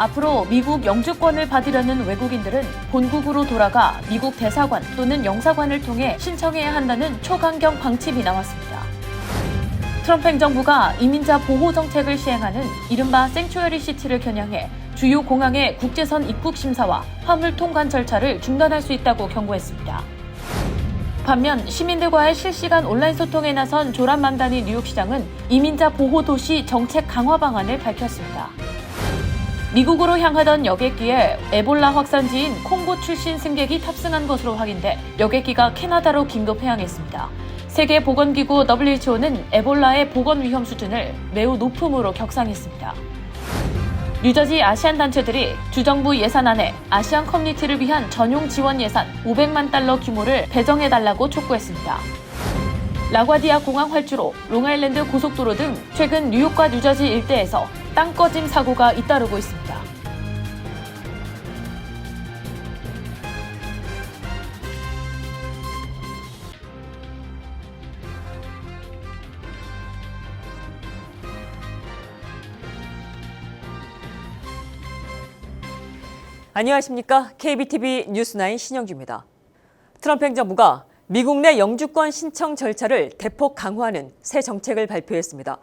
앞으로 미국 영주권을 받으려는 외국인들은 본국으로 돌아가 미국 대사관 또는 영사관을 통해 신청해야 한다는 초강경 방침이 나왔습니다. 트럼프 행정부가 이민자 보호 정책을 시행하는 이른바 생츄어리 시티를 겨냥해 주요 공항의 국제선 입국 심사와 화물 통관 절차를 중단할 수 있다고 경고했습니다. 반면 시민들과의 실시간 온라인 소통에 나선 조란 맘다니 뉴욕시장은 이민자 보호 도시 정책 강화 방안을 밝혔습니다. 미국으로 향하던 여객기에 에볼라 확산지인 콩고 출신 승객이 탑승한 것으로 확인돼 여객기가 캐나다로 긴급 해항했습니다. 세계보건기구 WHO는 에볼라의 보건 위험 수준을 매우 높음으로 격상했습니다. 뉴저지 아시안 단체들이 주정부 예산안에 아시안 커뮤니티를 위한 전용 지원 예산 500만 달러 규모를 배정해달라고 촉구했습니다. 라과디아 공항 활주로, 롱아일랜드 고속도로 등 최근 뉴욕과 뉴저지 일대에서 땅 꺼짐 사고가 잇따르고 있습니다. 안녕하십니까? KBTV 뉴스9 신영주입니다. 트럼프 행정부가 미국 내 영주권 신청 절차를 대폭 강화하는 새 정책을 발표했습니다.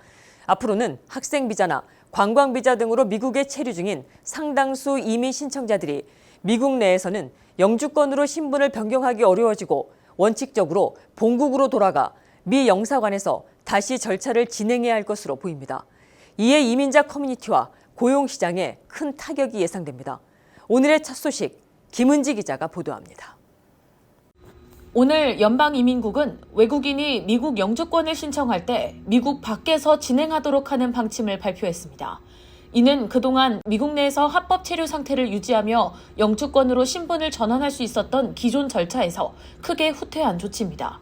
앞으로는 학생 비자나 관광 비자 등으로 미국에 체류 중인 상당수 이민 신청자들이 미국 내에서는 영주권으로 신분을 변경하기 어려워지고 원칙적으로 본국으로 돌아가 미 영사관에서 다시 절차를 진행해야 할 것으로 보입니다. 이에 이민자 커뮤니티와 고용 시장에 큰 타격이 예상됩니다. 오늘의 첫 소식, 김은지 기자가 보도합니다. 오늘 연방이민국은 외국인이 미국 영주권을 신청할 때 미국 밖에서 진행하도록 하는 방침을 발표했습니다. 이는 그동안 미국 내에서 합법 체류 상태를 유지하며 영주권으로 신분을 전환할 수 있었던 기존 절차에서 크게 후퇴한 조치입니다.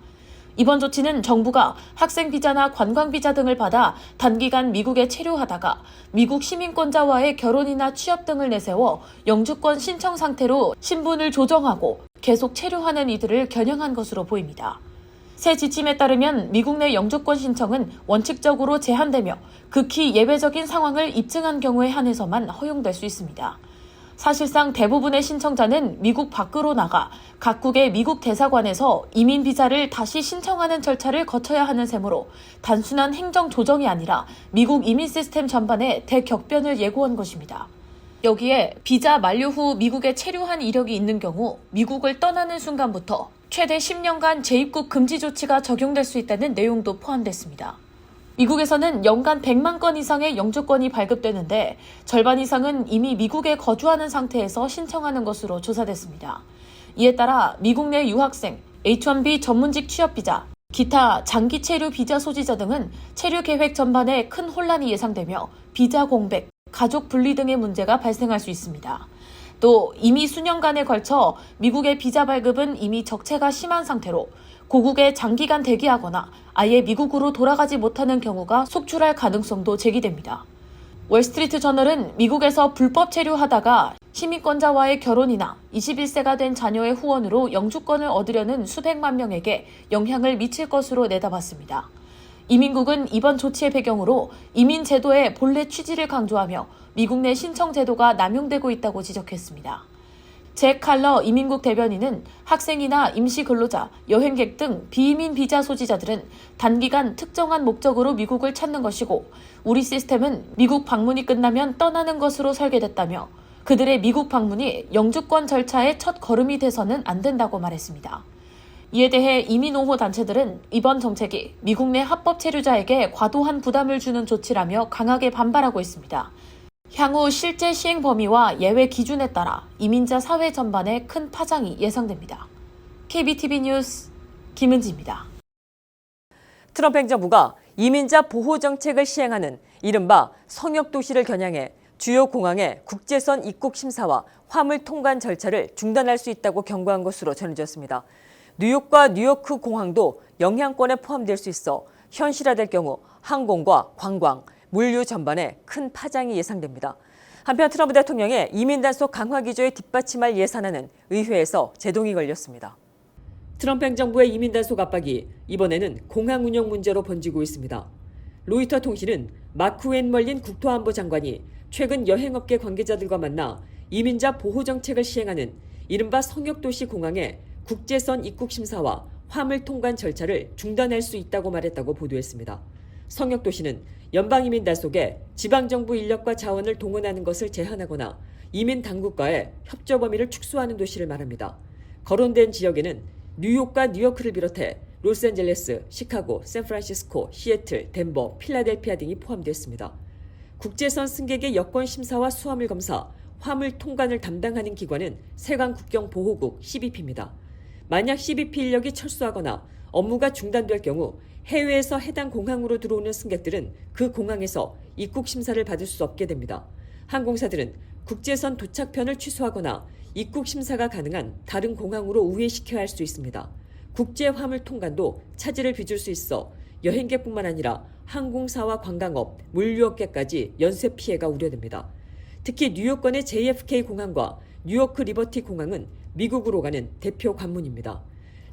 이번 조치는 정부가 학생 비자나 관광 비자 등을 받아 단기간 미국에 체류하다가 미국 시민권자와의 결혼이나 취업 등을 내세워 영주권 신청 상태로 신분을 조정하고 계속 체류하는 이들을 겨냥한 것으로 보입니다. 새 지침에 따르면 미국 내 영주권 신청은 원칙적으로 제한되며 극히 예외적인 상황을 입증한 경우에 한해서만 허용될 수 있습니다. 사실상 대부분의 신청자는 미국 밖으로 나가 각국의 미국 대사관에서 이민 비자를 다시 신청하는 절차를 거쳐야 하는 셈으로 단순한 행정 조정이 아니라 미국 이민 시스템 전반에 대격변을 예고한 것입니다. 여기에 비자 만료 후 미국에 체류한 이력이 있는 경우 미국을 떠나는 순간부터 최대 10년간 재입국 금지 조치가 적용될 수 있다는 내용도 포함됐습니다. 미국에서는 연간 100만 건 이상의 영주권이 발급되는데 절반 이상은 이미 미국에 거주하는 상태에서 신청하는 것으로 조사됐습니다. 이에 따라 미국 내 유학생, H-1B 전문직 취업비자, 기타 장기 체류 비자 소지자 등은 체류 계획 전반에 큰 혼란이 예상되며 비자 공백, 가족 분리 등의 문제가 발생할 수 있습니다. 또 이미 수년간에 걸쳐 미국의 비자 발급은 이미 적체가 심한 상태로 고국에 장기간 대기하거나 아예 미국으로 돌아가지 못하는 경우가 속출할 가능성도 제기됩니다. 월스트리트 저널은 미국에서 불법 체류하다가 시민권자와의 결혼이나 21세가 된 자녀의 후원으로 영주권을 얻으려는 수백만 명에게 영향을 미칠 것으로 내다봤습니다. 이민국은 이번 조치의 배경으로 이민 제도의 본래 취지를 강조하며 미국 내 신청 제도가 남용되고 있다고 지적했습니다. 잭 칼러 이민국 대변인은 학생이나 임시 근로자, 여행객 등 비이민 비자 소지자들은 단기간 특정한 목적으로 미국을 찾는 것이고 우리 시스템은 미국 방문이 끝나면 떠나는 것으로 설계됐다며 그들의 미국 방문이 영주권 절차의 첫 걸음이 돼서는 안 된다고 말했습니다. 이에 대해 이민옹호 단체들은 이번 정책이 미국 내 합법 체류자에게 과도한 부담을 주는 조치라며 강하게 반발하고 있습니다. 향후 실제 시행 범위와 예외 기준에 따라 이민자 사회 전반에 큰 파장이 예상됩니다. KBTV 뉴스 김은지입니다. 트럼프 행정부가 이민자 보호 정책을 시행하는 이른바 성역도시를 겨냥해 주요 공항의 국제선 입국 심사와 화물 통관 절차를 중단할 수 있다고 경고한 것으로 전해졌습니다. 뉴욕과 뉴요크 공항도 영향권에 포함될 수 있어 현실화될 경우 항공과 관광, 물류 전반에 큰 파장이 예상됩니다. 한편 트럼프 대통령의 이민 단속 강화 기조에 뒷받침할 예산안은 의회에서 제동이 걸렸습니다. 트럼프 행정부의 이민 단속 압박이 이번에는 공항 운영 문제로 번지고 있습니다. 로이터 통신은 마크 웬멀린 국토안보 장관이 최근 여행업계 관계자들과 만나 이민자 보호 정책을 시행하는 이른바 성역도시 공항의 국제선 입국 심사와 화물 통관 절차를 중단할 수 있다고 말했다고 보도했습니다. 성역도시는 연방이민 단속에 지방정부 인력과 자원을 동원하는 것을 제한하거나 이민 당국과의 협조 범위를 축소하는 도시를 말합니다. 거론된 지역에는 뉴욕과 뉴요크를 비롯해 로스앤젤레스, 시카고, 샌프란시스코, 시애틀, 덴버, 필라델피아 등이 포함됐습니다. 국제선 승객의 여권 심사와 수화물 검사, 화물 통관을 담당하는 기관은 세관 국경보호국 CBP입니다. 만약 CBP 인력이 철수하거나 업무가 중단될 경우 해외에서 해당 공항으로 들어오는 승객들은 그 공항에서 입국 심사를 받을 수 없게 됩니다. 항공사들은 국제선 도착편을 취소하거나 입국 심사가 가능한 다른 공항으로 우회시켜야 할 수 있습니다. 국제 화물 통관도 차질을 빚을 수 있어 여행객뿐만 아니라 항공사와 관광업, 물류업계까지 연쇄 피해가 우려됩니다. 특히 뉴욕권의 JFK 공항과 뉴요크 리버티 공항은 미국으로 가는 대표 관문입니다.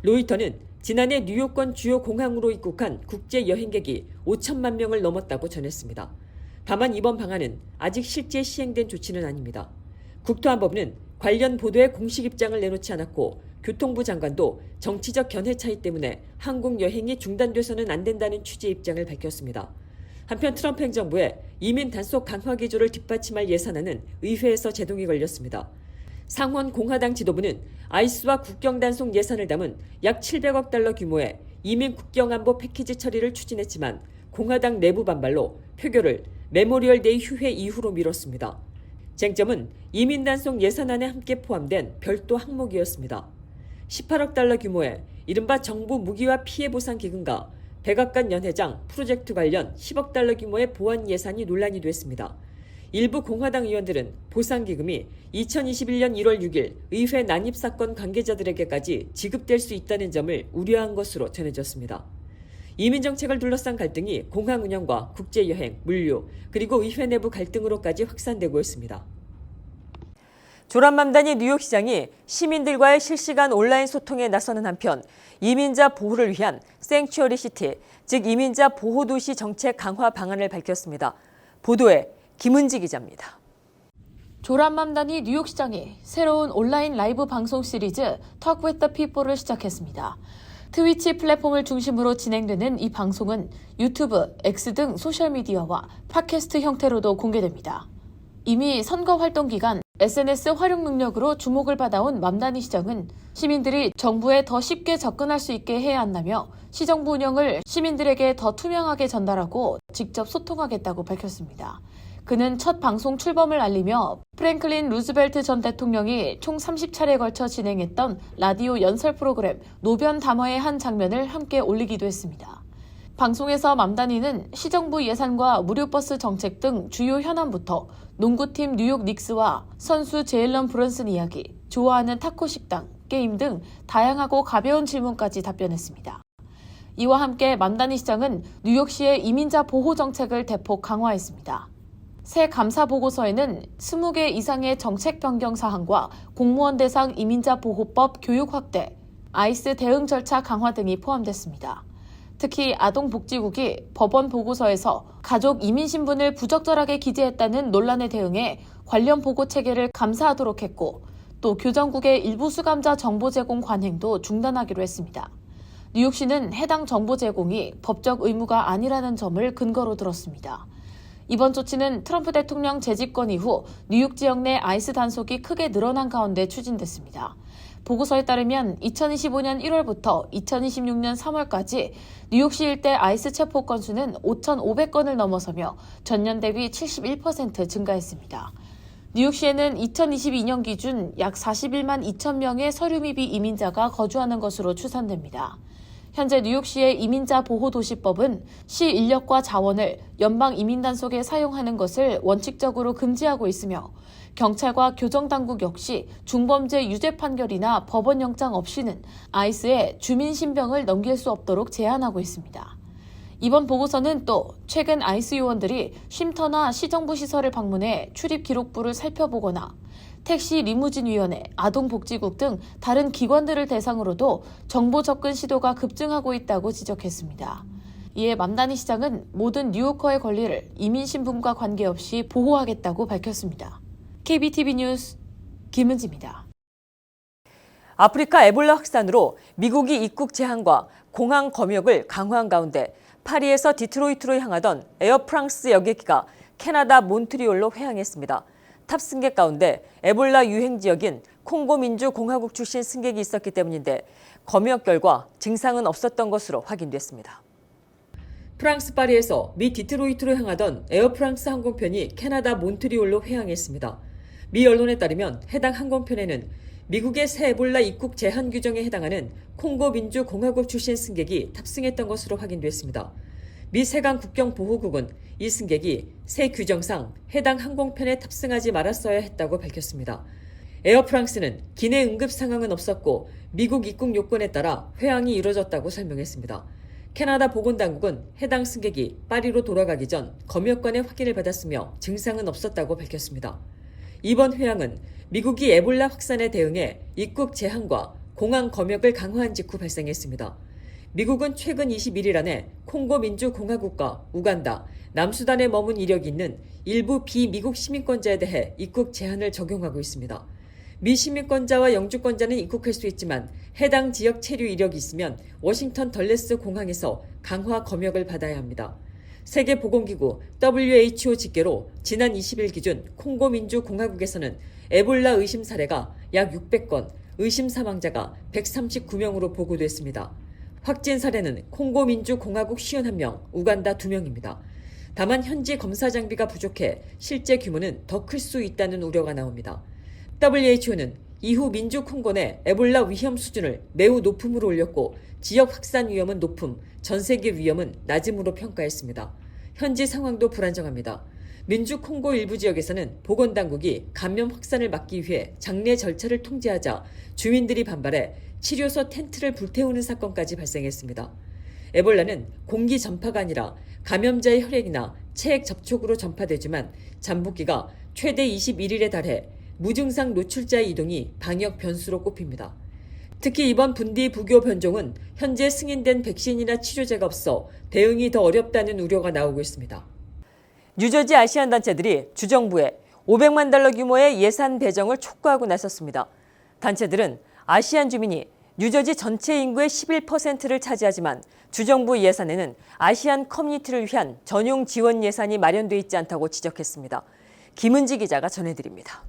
로이터는 지난해 뉴욕권 주요 공항으로 입국한 국제 여행객이 5천만 명을 넘었다고 전했습니다. 다만 이번 방안은 아직 실제 시행된 조치는 아닙니다. 국토안보부는 관련 보도에 공식 입장을 내놓지 않았고 교통부 장관도 정치적 견해 차이 때문에 항공 여행이 중단돼서는 안 된다는 취지의 입장을 밝혔습니다. 한편 트럼프 행정부의 이민 단속 강화 기조를 뒷받침할 예산안은 의회에서 제동이 걸렸습니다. 상원 공화당 지도부는 아이스와 국경 단속 예산을 담은 약 700억 달러 규모의 이민 국경 안보 패키지 처리를 추진했지만 공화당 내부 반발로 표결을 메모리얼 데이 휴회 이후로 미뤘습니다. 쟁점은 이민 단속 예산안에 함께 포함된 별도 항목이었습니다. 18억 달러 규모의 이른바 정부 무기화 피해 보상 기금과 백악관 연회장 프로젝트 관련 10억 달러 규모의 보완 예산이 논란이 됐습니다. 일부 공화당 의원들은 보상기금이 2021년 1월 6일 의회 난입사건 관계자들에게까지 지급될 수 있다는 점을 우려한 것으로 전해졌습니다. 이민정책을 둘러싼 갈등이 공항 운영과 국제여행, 물류, 그리고 의회 내부 갈등으로까지 확산되고 있습니다. 조란맘다니 뉴욕시장이 시민들과의 실시간 온라인 소통에 나서는 한편 이민자 보호를 위한 생츄어리 시티, 즉 이민자 보호도시 정책 강화 방안을 밝혔습니다. 보도에 김은지 기자입니다. 조란맘다니 뉴욕시장이 새로운 온라인 라이브 방송 시리즈 Talk with the People를 시작했습니다. 트위치 플랫폼을 중심으로 진행되는 이 방송은 유튜브, X 등 소셜미디어와 팟캐스트 형태로도 공개됩니다. 이미 선거 활동 기간 SNS 활용 능력으로 주목을 받아온 맘다니 시장은 시민들이 정부에 더 쉽게 접근할 수 있게 해야 한다며 시정부 운영을 시민들에게 더 투명하게 전달하고 직접 소통하겠다고 밝혔습니다. 그는 첫 방송 출범을 알리며 프랭클린 루즈벨트 전 대통령이 총 30차례에 걸쳐 진행했던 라디오 연설 프로그램 노변 담화의 한 장면을 함께 올리기도 했습니다. 방송에서 맘다니는 시정부 예산과 무료버스 정책 등 주요 현안부터 농구팀 뉴욕 닉스와 선수 제일런 브런슨 이야기, 좋아하는 타코 식당, 게임 등 다양하고 가벼운 질문까지 답변했습니다. 이와 함께 맘다니 시장은 뉴욕시의 이민자 보호 정책을 대폭 강화했습니다. 새 감사 보고서에는 20개 이상의 정책 변경 사항과 공무원 대상 이민자 보호법 교육 확대, 아이스 대응 절차 강화 등이 포함됐습니다. 특히 아동복지국이 법원 보고서에서 가족 이민 신분을 부적절하게 기재했다는 논란에 대응해 관련 보고 체계를 감사하도록 했고, 또 교정국의 일부 수감자 정보 제공 관행도 중단하기로 했습니다. 뉴욕시는 해당 정보 제공이 법적 의무가 아니라는 점을 근거로 들었습니다. 이번 조치는 트럼프 대통령 재집권 이후 뉴욕 지역 내 아이스 단속이 크게 늘어난 가운데 추진됐습니다. 보고서에 따르면 2025년 1월부터 2026년 3월까지 뉴욕시 일대 아이스 체포 건수는 5,500건을 넘어서며 전년 대비 71% 증가했습니다. 뉴욕시에는 2022년 기준 약 41만 2천 명의 서류 미비 이민자가 거주하는 것으로 추산됩니다. 현재 뉴욕시의 이민자 보호도시법은 시 인력과 자원을 연방 이민단속에 사용하는 것을 원칙적으로 금지하고 있으며 경찰과 교정당국 역시 중범죄 유죄 판결이나 법원영장 없이는 아이스에 주민신병을 넘길 수 없도록 제한하고 있습니다. 이번 보고서는 또 최근 아이스 요원들이 쉼터나 시정부 시설을 방문해 출입 기록부를 살펴보거나 택시 리무진위원회, 아동복지국 등 다른 기관들을 대상으로도 정보 접근 시도가 급증하고 있다고 지적했습니다. 이에 맘다니 시장은 모든 뉴요커의 권리를 이민 신분과 관계없이 보호하겠다고 밝혔습니다. KBTV 뉴스 김은지입니다. 아프리카 에볼라 확산으로 미국이 입국 제한과 공항 검역을 강화한 가운데 파리에서 디트로이트로 향하던 에어프랑스 여객기가 캐나다 몬트리올로 회항했습니다. 탑승객 가운데 에볼라 유행 지역인 콩고 민주공화국 출신 승객이 있었기 때문인데 검역 결과 증상은 없었던 것으로 확인됐습니다. 프랑스 파리에서 미 디트로이트로 향하던 에어프랑스 항공편이 캐나다 몬트리올로 회항했습니다. 미 언론에 따르면 해당 항공편에는 미국의 새 에볼라 입국 제한 규정에 해당하는 콩고 민주공화국 출신 승객이 탑승했던 것으로 확인됐습니다. 미 세관 국경보호국은 이 승객이 새 규정상 해당 항공편에 탑승하지 말았어야 했다고 밝혔습니다. 에어프랑스는 기내 응급 상황은 없었고 미국 입국 요건에 따라 회항이 이뤄졌다고 설명했습니다. 캐나다 보건당국은 해당 승객이 파리로 돌아가기 전 검역관의 확인을 받았으며 증상은 없었다고 밝혔습니다. 이번 회항은 미국이 에볼라 확산에 대응해 입국 제한과 공항 검역을 강화한 직후 발생했습니다. 미국은 최근 21일 안에 콩고 민주공화국과 우간다, 남수단에 머문 이력이 있는 일부 비미국 시민권자에 대해 입국 제한을 적용하고 있습니다. 미 시민권자와 영주권자는 입국할 수 있지만 해당 지역 체류 이력이 있으면 워싱턴 덜레스 공항에서 강화 검역을 받아야 합니다. 세계보건기구 WHO 집계로 지난 20일 기준 콩고 민주공화국에서는 에볼라 의심 사례가 약 600건, 의심 사망자가 139명으로 보고됐습니다. 확진 사례는 콩고 민주공화국 51명, 우간다 2명입니다. 다만 현지 검사 장비가 부족해 실제 규모는 더 클 수 있다는 우려가 나옵니다. WHO는 이후 민주 콩고 내 에볼라 위험 수준을 매우 높음으로 올렸고 지역 확산 위험은 높음, 전 세계 위험은 낮음으로 평가했습니다. 현지 상황도 불안정합니다. 민주 콩고 일부 지역에서는 보건당국이 감염 확산을 막기 위해 장례 절차를 통제하자 주민들이 반발해 치료소 텐트를 불태우는 사건까지 발생했습니다. 에볼라는 공기 전파가 아니라 감염자의 혈액이나 체액 접촉으로 전파되지만 잠복기가 최대 21일에 달해 무증상 노출자의 이동이 방역 변수로 꼽힙니다. 특히 이번 분디 부교 변종은 현재 승인된 백신이나 치료제가 없어 대응이 더 어렵다는 우려가 나오고 있습니다. 뉴저지 아시안 단체들이 주정부에 $500만 규모의 예산 배정을 촉구하고 나섰습니다. 단체들은 아시안 주민이 뉴저지 전체 인구의 11%를 차지하지만 주정부 예산에는 아시안 커뮤니티를 위한 전용 지원 예산이 마련돼 있지 않다고 지적했습니다. 김은지 기자가 전해드립니다.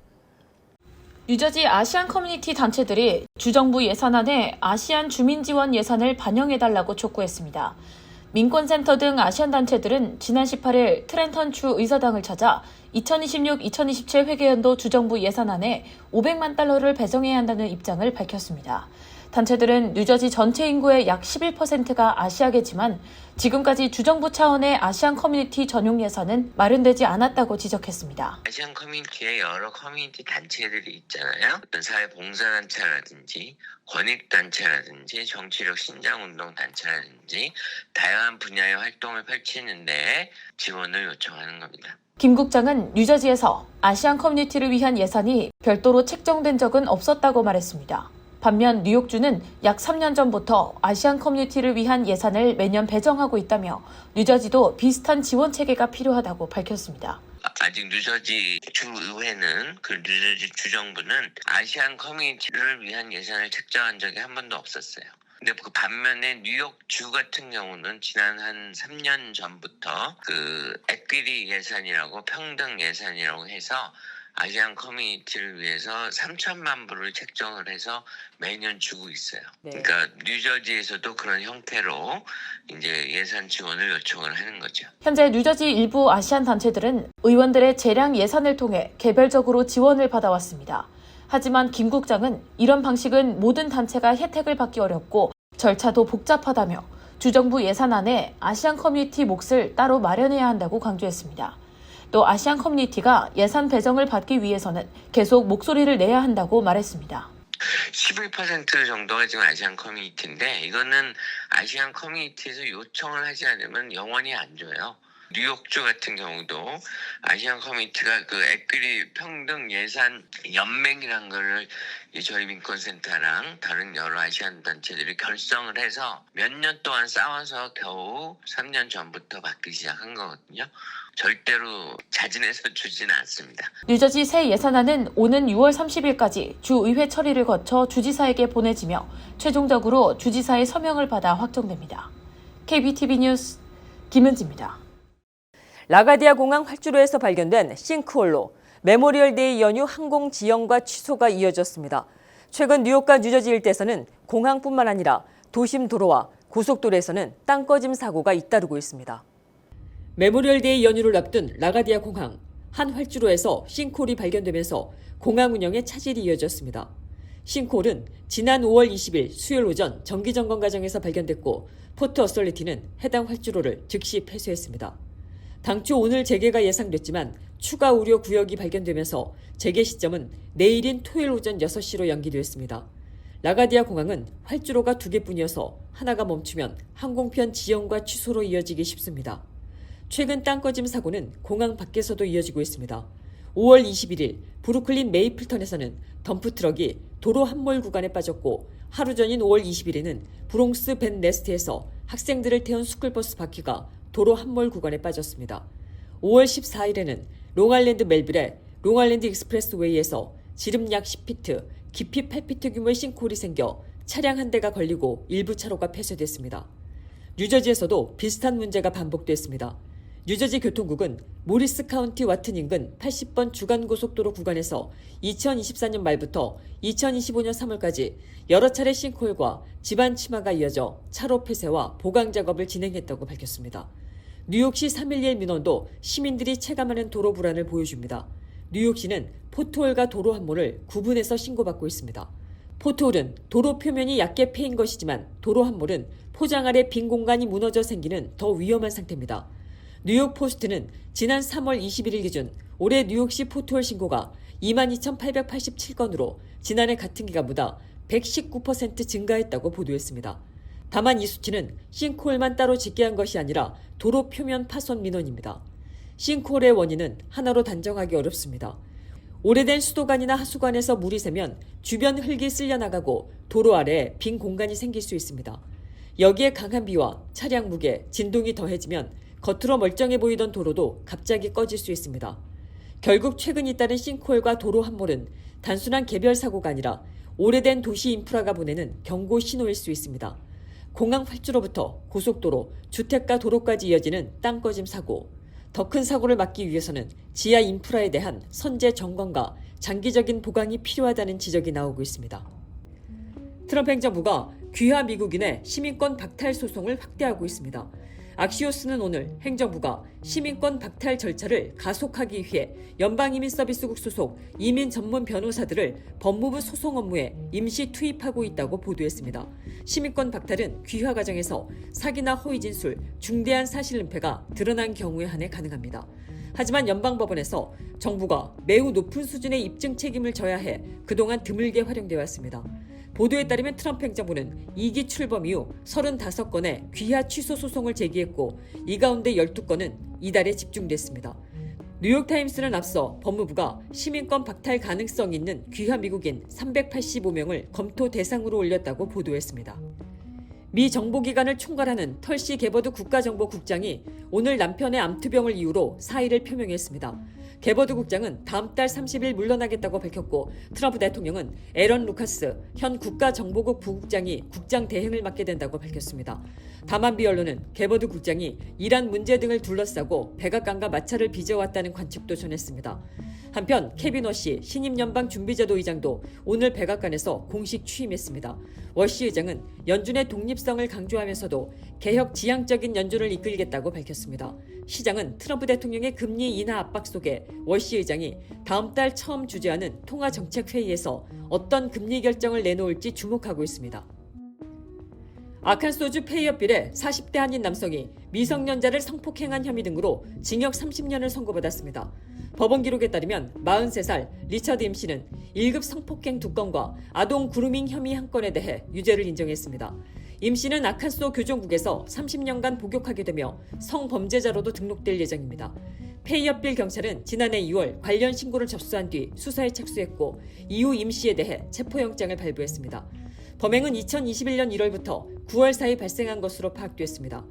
뉴저지 아시안 커뮤니티 단체들이 주정부 예산안에 아시안 주민 지원 예산을 반영해달라고 촉구했습니다. 민권센터 등 아시안 단체들은 지난 18일 트렌턴주 의사당을 찾아 2026-2027 회계연도 주정부 예산안에 $500만 배정해야 한다는 입장을 밝혔습니다. 단체들은 뉴저지 전체 인구의 약 11%가 아시아계지만 지금까지 주정부 차원의 아시안 커뮤니티 전용 예산은 마련되지 않았다고 지적했습니다. 아시안 커뮤니티에 여러 커뮤니티 단체들이 있잖아요. 사회봉사단체라든지 권익단체라든지 정치력 신장운동단체라든지 다양한 분야의 활동을 펼치는 데 지원을 요청하는 겁니다. 김 국장은 뉴저지에서 아시안 커뮤니티를 위한 예산이 별도로 책정된 적은 없었다고 말했습니다. 반면 뉴욕주는 약 3년 전부터 아시안 커뮤니티를 위한 예산을 매년 배정하고 있다며 뉴저지도 비슷한 지원 체계가 필요하다고 밝혔습니다. 아직 뉴저지 주의회는 그 뉴저지 주정부는 아시안 커뮤니티를 위한 예산을 책정한 적이 한 번도 없었어요. 근데 그 반면에 뉴욕주 같은 경우는 지난 한 3년 전부터 그 에퀴리 예산이라고 평등 예산이라고 해서 아시안 커뮤니티를 위해서 3천만 불을 책정을 해서 매년 주고 있어요. 네. 그러니까 뉴저지에서도 그런 형태로 이제 예산 지원을 요청을 하는 거죠. 현재 뉴저지 일부 아시안 단체들은 의원들의 재량 예산을 통해 개별적으로 지원을 받아왔습니다. 하지만 김 국장은 이런 방식은 모든 단체가 혜택을 받기 어렵고 절차도 복잡하다며 주정부 예산안에 아시안 커뮤니티 몫을 따로 마련해야 한다고 강조했습니다. 또 아시안 커뮤니티가 예산 배정을 받기 위해서는 계속 목소리를 내야 한다고 말했습니다. 11% 정도가 지금 아시안 커뮤니티인데 이거는 아시안 커뮤니티에서 요청을 하지 않으면 영원히 안 줘요. 뉴욕주 같은 경우도 아시안 커뮤니티가 그 에퀴리 평등 예산 연맹이라는 거를 저희 민권센터랑 다른 여러 아시안 단체들이 결성을 해서 몇 년 동안 싸워서 겨우 3년 전부터 받기 시작한 거거든요. 절대로 자진해서 주지는 않습니다. 뉴저지 새 예산안은 오는 6월 30일까지 주의회 처리를 거쳐 주지사에게 보내지며 최종적으로 주지사의 서명을 받아 확정됩니다. KBTV 뉴스 김은지입니다. 라가디아 공항 활주로에서 발견된 싱크홀로 메모리얼데이 연휴 항공 지연과 취소가 이어졌습니다. 최근 뉴욕과 뉴저지 일대에서는 공항뿐만 아니라 도심 도로와 고속도로에서는 땅 꺼짐 사고가 잇따르고 있습니다. 메모리얼데이 연휴를 앞둔 라가디아 공항 한 활주로에서 싱크홀이 발견되면서 공항 운영에 차질이 이어졌습니다. 싱크홀은 지난 5월 20일 수요일 오전 정기점검 과정에서 발견됐고 포트 어서리티는 해당 활주로를 즉시 폐쇄했습니다. 당초 오늘 재개가 예상됐지만 추가 우려 구역이 발견되면서 재개 시점은 내일인 토요일 오전 6시로 연기됐습니다. 라가디아 공항은 활주로가 2개뿐이어서 하나가 멈추면 항공편 지연과 취소로 이어지기 쉽습니다. 최근 땅 꺼짐 사고는 공항 밖에서도 이어지고 있습니다. 5월 21일 브루클린 메이플턴에서는 덤프트럭이 도로 함몰 구간에 빠졌고 하루 전인 5월 20일에는 브롱스 벤 네스트에서 학생들을 태운 스쿨버스 바퀴가 도로 함몰 구간에 빠졌습니다. 5월 14일에는 롱아일랜드 멜빌의 롱아일랜드 익스프레스웨이에서 지름 약 10피트, 깊이 8피트 규모의 싱크홀이 생겨 차량 한 대가 걸리고 일부 차로가 폐쇄됐습니다. 뉴저지에서도 비슷한 문제가 반복됐습니다. 뉴저지 교통국은 모리스 카운티 와튼 인근 80번 주간고속도로 구간에서 2024년 말부터 2025년 3월까지 여러 차례 싱크홀과 지반 침하가 이어져 차로 폐쇄와 보강 작업을 진행했다고 밝혔습니다. 뉴욕시 3.11 민원도 시민들이 체감하는 도로 불안을 보여줍니다. 뉴욕시는 포트홀과 도로 함몰을 구분해서 신고받고 있습니다. 포트홀은 도로 표면이 얕게 패인 것이지만 도로 함몰은 포장 아래 빈 공간이 무너져 생기는 더 위험한 상태입니다. 뉴욕 포스트는 지난 3월 21일 기준 올해 뉴욕시 포트홀 신고가 22,887건으로 지난해 같은 기간보다 119% 증가했다고 보도했습니다. 다만 이 수치는 싱크홀만 따로 집계한 것이 아니라 도로 표면 파손 민원입니다. 싱크홀의 원인은 하나로 단정하기 어렵습니다. 오래된 수도관이나 하수관에서 물이 새면 주변 흙이 쓸려나가고 도로 아래에 빈 공간이 생길 수 있습니다. 여기에 강한 비와 차량 무게, 진동이 더해지면 겉으로 멀쩡해 보이던 도로도 갑자기 꺼질 수 있습니다. 결국 최근 잇따른 싱크홀과 도로 함몰은 단순한 개별 사고가 아니라 오래된 도시 인프라가 보내는 경고 신호일 수 있습니다. 공항 활주로부터 고속도로, 주택가 도로까지 이어지는 땅 꺼짐 사고. 더 큰 사고를 막기 위해서는 지하 인프라에 대한 선제 점검과 장기적인 보강이 필요하다는 지적이 나오고 있습니다. 트럼프 행정부가 귀화 미국인의 시민권 박탈 소송을 확대하고 있습니다. 악시오스는 오늘 행정부가 시민권 박탈 절차를 가속하기 위해 연방이민서비스국 소속 이민 전문 변호사들을 법무부 소송 업무에 임시 투입하고 있다고 보도했습니다. 시민권 박탈은 귀화 과정에서 사기나 허위 진술, 중대한 사실 은폐가 드러난 경우에 한해 가능합니다. 하지만 연방법원에서 정부가 매우 높은 수준의 입증 책임을 져야 해 그동안 드물게 활용되어 왔습니다. 보도에 따르면 트럼프 행정부는 2기 출범 이후 35건의 귀화 취소 소송을 제기했고 이 가운데 12건은 이달에 집중됐습니다. 뉴욕타임스는 앞서 법무부가 시민권 박탈 가능성 있는 귀화 미국인 385명을 검토 대상으로 올렸다고 보도했습니다. 미 정보기관을 총괄하는 털시 게버드 국가정보국장이 오늘 남편의 암투병을 이유로 사의를 표명했습니다. 게버드 국장은 다음 달 30일 물러나겠다고 밝혔고 트럼프 대통령은 에런 루카스 현 국가정보국 부국장이 국장 대행을 맡게 된다고 밝혔습니다. 다만 미 언론은 게버드 국장이 이란 문제 등을 둘러싸고 백악관과 마찰을 빚어왔다는 관측도 전했습니다. 한편 케빈 워시 신임 연방 준비제도 의장도 오늘 백악관에서 공식 취임했습니다. 워시 의장은 연준의 독립성을 강조하면서도 개혁 지향적인 연준을 이끌겠다고 밝혔습니다. 시장은 트럼프 대통령의 금리 인하 압박 속에 워시 의장이 다음 달 처음 주재하는 통화정책회의에서 어떤 금리 결정을 내놓을지 주목하고 있습니다. 아칸소주 페이업빌에 40대 한인 남성이 미성년자를 성폭행한 혐의 등으로 징역 30년을 선고받았습니다. 법원 기록에 따르면 43살 리처드 임 씨는 1급 성폭행 2건과 아동 그루밍 혐의 1건에 대해 유죄를 인정했습니다. 임 씨는 아칸소 교정국에서 30년간 복역하게 되며 성범죄자로도 등록될 예정입니다. 페이업빌 경찰은 지난해 2월 관련 신고를 접수한 뒤 수사에 착수했고 이후 임 씨에 대해 체포영장을 발부했습니다. 범행은 2021년 1월부터 9월 사이 발생한 것으로 파악됐습니다.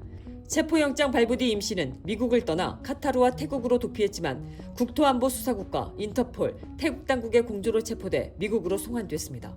체포영장 발부 뒤 임 씨는 미국을 떠나 카타르와 태국으로 도피했지만 국토안보수사국과 인터폴, 태국 당국의 공조로 체포돼 미국으로 송환됐습니다.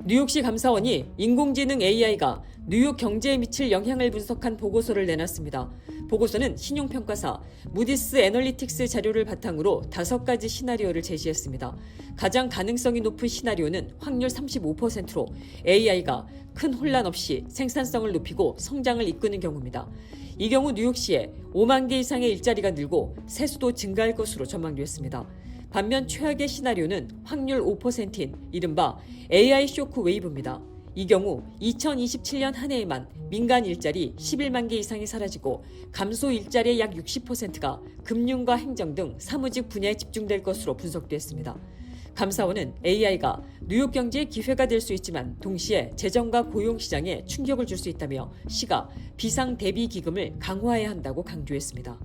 뉴욕시 감사원이 인공지능 AI가 뉴욕 경제에 미칠 영향을 분석한 보고서를 내놨습니다. 보고서는 신용평가사 무디스 애널리틱스 자료를 바탕으로 5가지 시나리오를 제시했습니다. 가장 가능성이 높은 시나리오는 확률 35%로 AI가 큰 혼란 없이 생산성을 높이고 성장을 이끄는 경우입니다. 이 경우 뉴욕시에 5만 개 이상의 일자리가 늘고 세수도 증가할 것으로 전망됐습니다. 반면 최악의 시나리오는 확률 5%인 이른바 AI 쇼크 웨이브입니다. 이 경우 2027년 한 해에만 민간 일자리 11만 개 이상이 사라지고 감소 일자리의 약 60%가 금융과 행정 등 사무직 분야에 집중될 것으로 분석됐습니다. 감사원은 AI가 뉴욕 경제의 기회가 될 수 있지만 동시에 재정과 고용 시장에 충격을 줄 수 있다며 시가 비상 대비 기금을 강화해야 한다고 강조했습니다.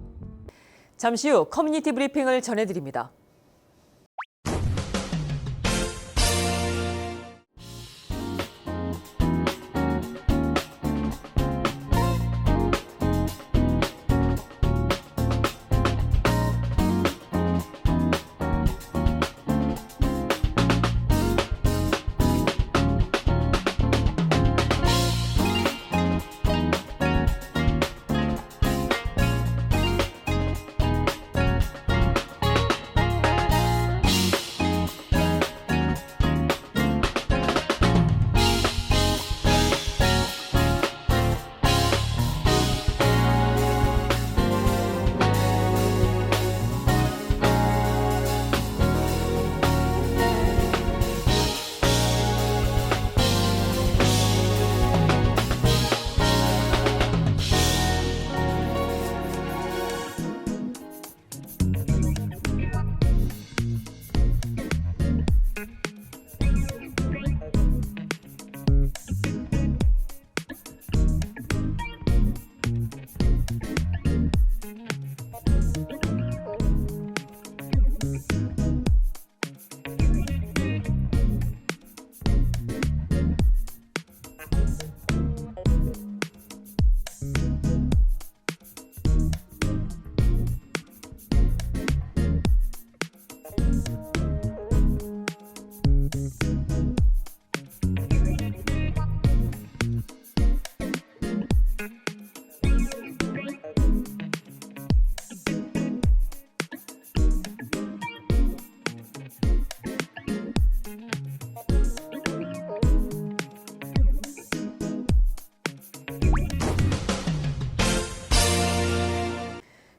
잠시 후 커뮤니티 브리핑을 전해드립니다.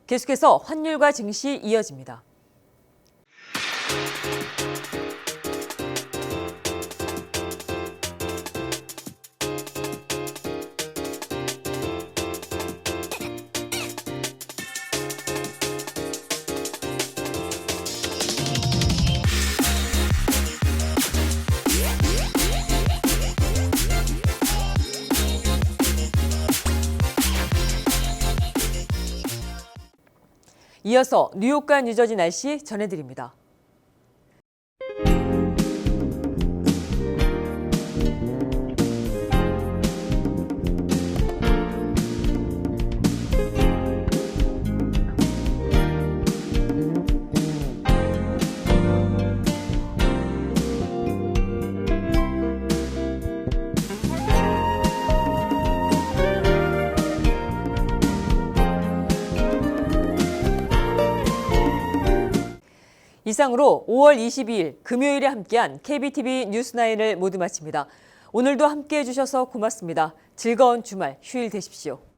계속해서 환율과 증시 이어집니다. 이어서 뉴욕과 뉴저지 날씨 전해드립니다. 이상으로 5월 22일 금요일에 함께한 KBTV 뉴스9을 모두 마칩니다. 오늘도 함께해 주셔서 고맙습니다. 즐거운 주말 휴일 되십시오.